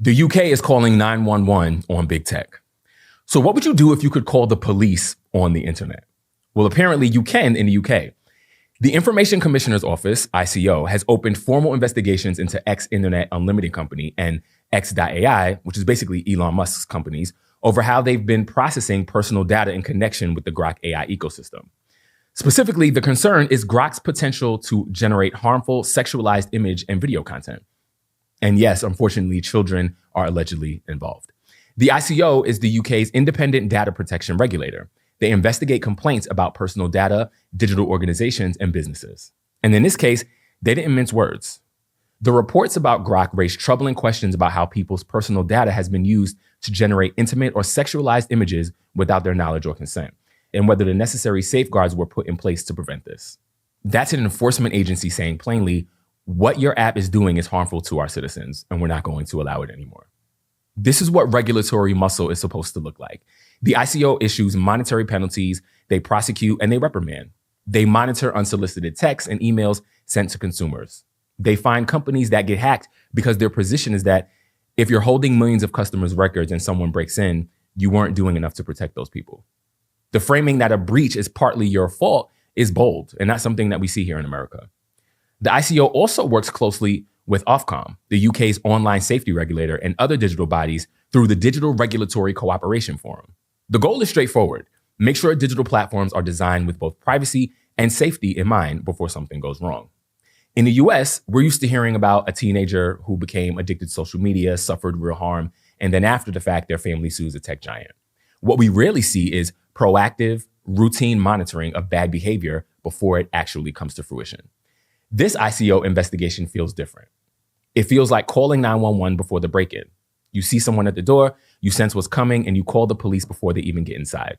The UK is calling 911 on big tech. So what would you do if you could call the police on the internet? Well, apparently you can in the UK. The Information Commissioner's Office, ICO, has opened formal investigations into X Internet Unlimited Company and X.AI, which is basically Elon Musk's companies, over how they've been processing personal data in connection with the Grok AI ecosystem. Specifically, the concern is Grok's potential to generate harmful sexualized image and video content. And yes, unfortunately, children are allegedly involved. The ICO is the UK's independent data protection regulator. They investigate complaints about personal data, digital organizations, and businesses. And in this case, they didn't mince words. The reports about Grok raised troubling questions about how people's personal data has been used to generate intimate or sexualized images without their knowledge or consent, and whether the necessary safeguards were put in place to prevent this. That's an enforcement agency saying plainly, what your app is doing is harmful to our citizens, and we're not going to allow it anymore. This is what regulatory muscle is supposed to look like. The ICO issues monetary penalties, they prosecute, and they reprimand. They monitor unsolicited texts and emails sent to consumers. They find companies that get hacked because their position is that if you're holding millions of customers' records and someone breaks in, you weren't doing enough to protect those people. The framing that a breach is partly your fault is bold, and that's something that we see here in America. The ICO also works closely with Ofcom, the UK's online safety regulator, and other digital bodies through the Digital Regulatory Cooperation Forum. The goal is straightforward. Make sure digital platforms are designed with both privacy and safety in mind before something goes wrong. In the US, we're used to hearing about a teenager who became addicted to social media, suffered real harm, and then after the fact, their family sues a tech giant. What we rarely see is proactive, routine monitoring of bad behavior before it actually comes to fruition. This ICO investigation feels different. It feels like calling 911 before the break-in. You see someone at the door, you sense what's coming, and you call the police before they even get inside.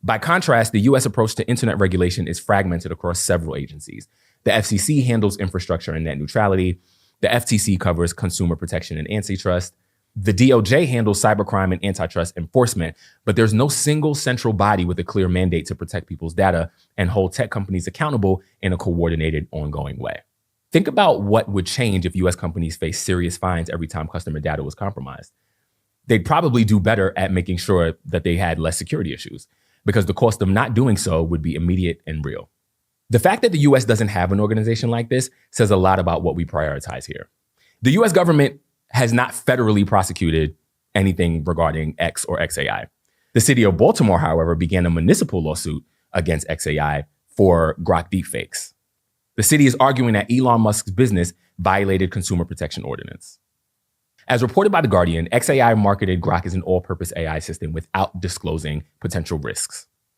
By contrast, the US approach to internet regulation is fragmented across several agencies. The FCC handles infrastructure and net neutrality. The FTC covers consumer protection and antitrust. The DOJ handles cybercrime and antitrust enforcement, but there's no single central body with a clear mandate to protect people's data and hold tech companies accountable in a coordinated, ongoing way. Think about what would change if US companies faced serious fines every time customer data was compromised. They'd probably do better at making sure that they had less security issues, because the cost of not doing so would be immediate and real. The fact that the US doesn't have an organization like this says a lot about what we prioritize here. The US government has not federally prosecuted anything regarding X or XAI. The city of Baltimore, however, began a municipal lawsuit against XAI for Grok deepfakes. The city is arguing that Elon Musk's business violated consumer protection ordinance. As reported by The Guardian, XAI marketed Grok as an all-purpose AI system without disclosing potential risks.